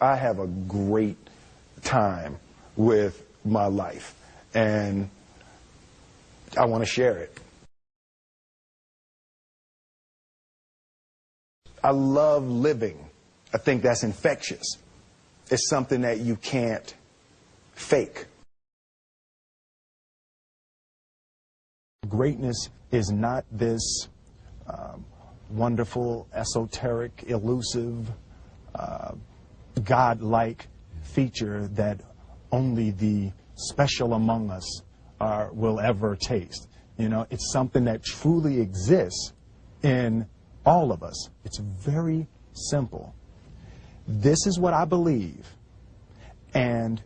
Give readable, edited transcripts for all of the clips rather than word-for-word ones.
I have a great time with my life, and I want to share it. I love living. I think that's infectious. It's something that you can't fake. Greatness is not this wonderful, esoteric, elusive, God-like feature that only the special among us will ever taste. You know, it's something that truly exists in all of us. It's very simple. This is what I believe, and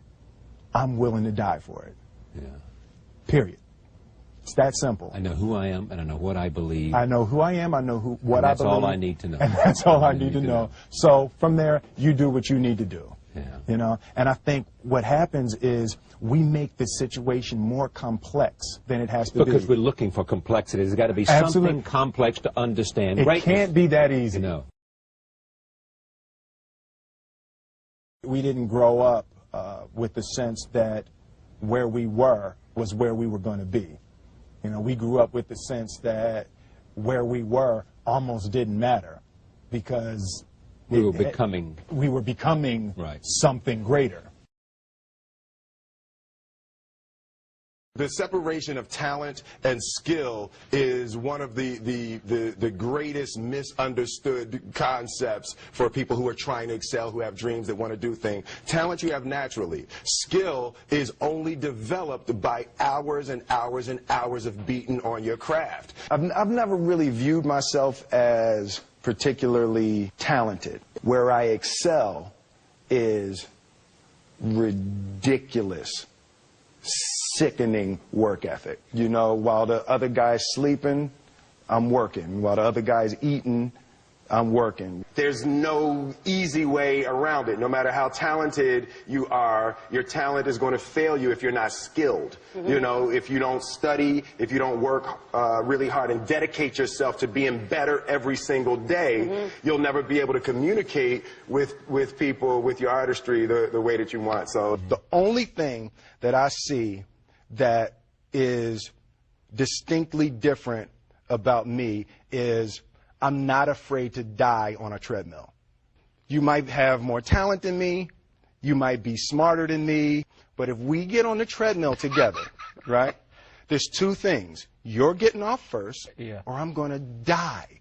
I'm willing to die for it. Yeah. Period. It's that simple. I know who I am, and I know what I believe. I know who I am, I know what I believe. That's all I need to know. And that's all I need to know. So from there, you do what you need to do. Yeah. You know, and I think what happens is we make the situation more complex than it has to be. Because we're looking for complexity. There's got to be something complex to understand. It can't be that easy. No. We didn't grow up with the sense that where we were was where we were going to be. You know, we grew up with the sense that where we were almost didn't matter because we were becoming right. Something greater. The separation of talent and skill is one of the greatest misunderstood concepts for people who are trying to excel, who have dreams that want to do things. Talent you have naturally. Skill is only developed by hours and hours and hours of beating on your craft. I've never really viewed myself as particularly talented. Where I excel is ridiculous, sickening work ethic. You know, while the other guy's sleeping, I'm working. While the other guy's eating, I'm working. There's no easy way around it. No matter how talented you are, your talent is going to fail you if you're not skilled. Mm-hmm. You know, if you don't study, if you don't work really hard and dedicate yourself to being better every single day, mm-hmm. you'll never be able to communicate with people, with your artistry, the way that you want. So the only thing that I see that is distinctly different about me is I'm not afraid to die on a treadmill. You might have more talent than me, you might be smarter than me, but if we get on the treadmill together, right, there's two things. You're getting off first, or I'm going to die.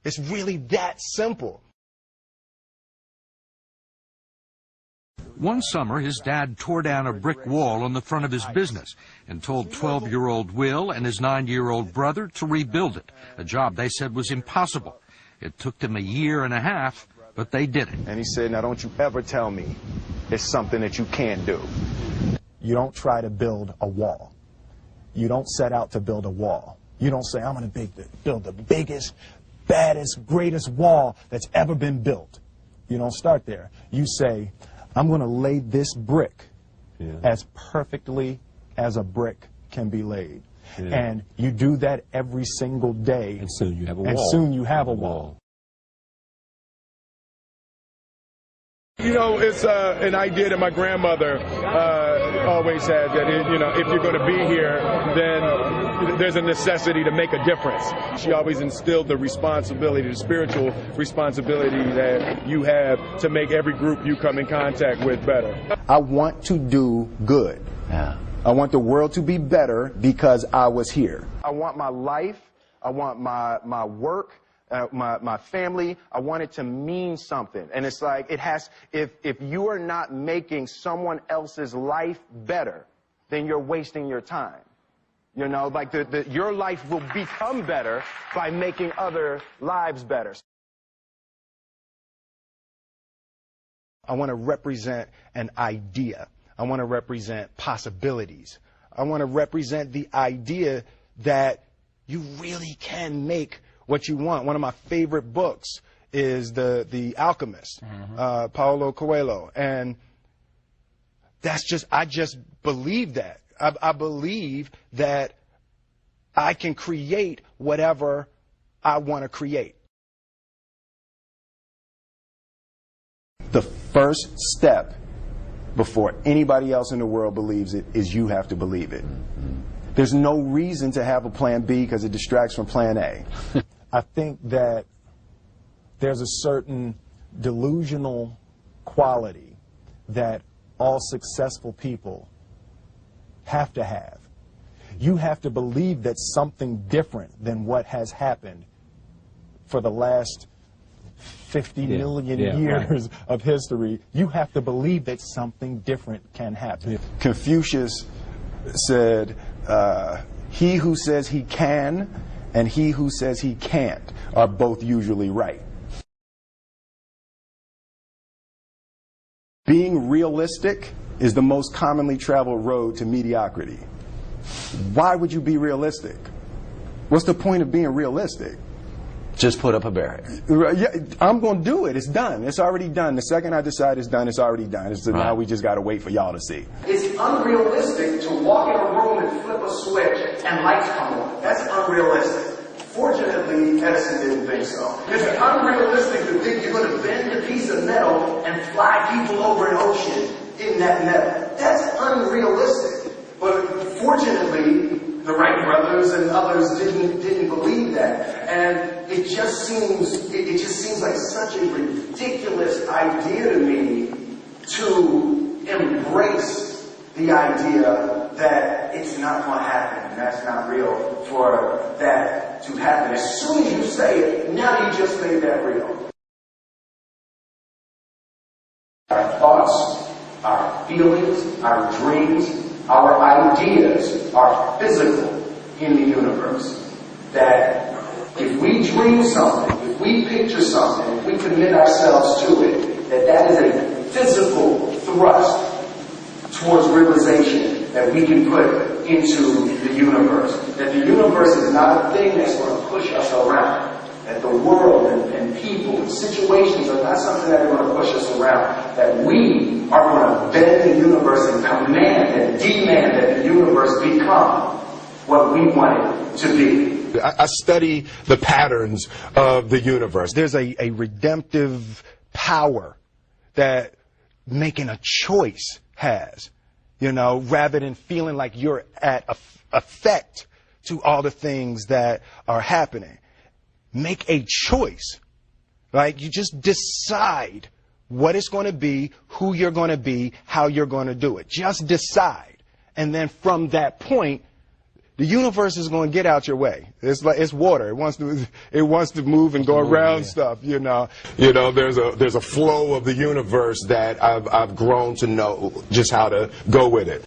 It's really that simple. One summer, his dad tore down a brick wall on the front of his business and told 12-year-old Will and his 9-year-old brother to rebuild it, a job they said was impossible. It took them a year and a half, but they did it. And he said, now don't you ever tell me it's something that you can't do. You don't try to build a wall. You don't set out to build a wall. You don't say, I'm going to build the biggest, baddest, greatest wall that's ever been built. You don't start there. You say, I'm going to lay this brick as perfectly as a brick can be laid. Yeah. And you do that every single day. And soon you have a wall. And soon you have a wall. You know, it's an idea that my grandmother always had, that, if you're going to be here, then there's a necessity to make a difference. She always instilled the responsibility, the spiritual responsibility that you have to make every group you come in contact with better. I want to do good. Yeah. I want the world to be better because I was here. I want my life, I want my work, my family, I want it to mean something. And it's like, if you are not making someone else's life better, then you're wasting your time. You know, like your life will become better by making other lives better. I want to represent an idea. I want to represent possibilities. I want to represent the idea that you really can make what you want. One of my favorite books is The Alchemist, Paulo Coelho. And I just believe that. I believe that I can create whatever I want to create. The first step before anybody else in the world believes it is you have to believe it. There's no reason to have a plan B because it distracts from plan A. I think that there's a certain delusional quality that all successful people have to have. You have to believe that something different than what has happened for the last 50 million years of history. You have to believe that something different can happen. Confucius said, he who says he can and he who says he can't are both usually right. Being realistic is the most commonly traveled road to mediocrity. Why would you be realistic? What's the point of being realistic? Just put up a barrier. Yeah, I'm going to do it. It's done. It's already done. The second I decide it's done, it's already done. So now we just got to wait for y'all to see. It's unrealistic to walk in a room and flip a switch and lights come on. That's unrealistic. Fortunately, Edison didn't think so. It's unrealistic to think you're going to bend a piece of metal and fly people over an ocean in that metal. That's unrealistic. But fortunately, the Wright brothers and others didn't believe that. And it just seems like such a ridiculous idea to me to embrace the idea that it's not going to happen. That's not real for that to happen. As soon as you say it, now you just made that real. Our thoughts, our feelings, our dreams, our ideas are physical in the universe. That if we dream something, if we picture something, if we commit ourselves to it, that is a physical thrust towards realization that we can put into the universe. That the universe is not a thing that's going to push us around. That the world and people and situations are not something that are going to push us around. That we are going to bend the universe and command and demand that the universe become what we want it to be. I study the patterns of the universe. There's a redemptive power that making a choice has, you know, rather than feeling like you're at effect to all the things that are happening. Make a choice. Like, you just decide what it's going to be, who you're going to be, how you're going to do it. Just decide. And then from that point, the universe is going to get out your way. It's like it's water. It wants to move and go around stuff, you know. You know, there's a flow of the universe that I've grown to know just how to go with it.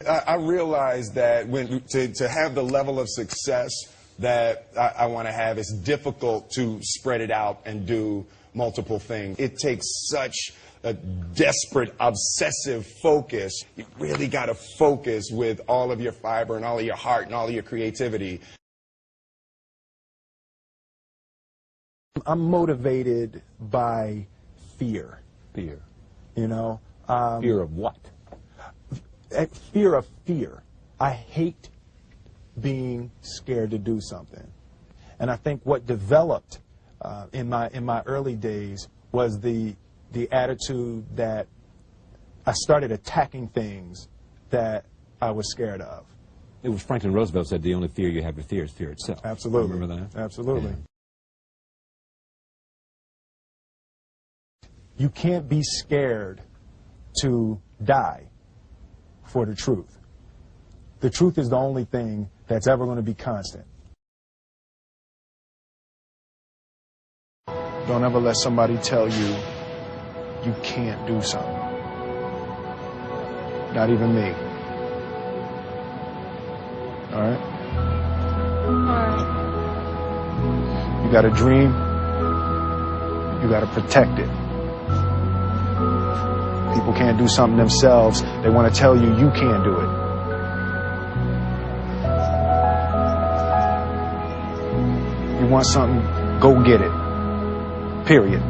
I realize that to have the level of success that I want to have, it's difficult to spread it out and do multiple things. It takes such a desperate, obsessive focus. You really got to focus with all of your fiber and all of your heart and all of your creativity. I'm motivated by fear. Fear. You know? Fear of what? Fear of fear. I hate being scared to do something. And I think what developed in my early days was the attitude that I started attacking things that I was scared of. It was Franklin Roosevelt said the only fear you have to fear is fear itself. Absolutely. Remember that? Absolutely. Yeah. You can't be scared to die for the truth. The truth is the only thing that's ever going to be constant. Don't ever let somebody tell you you can't do something. Not even me. All right? All right. You got a dream. You got to protect it. People can't do something themselves. They want to tell you you can't do it. You want something, go get it. Period.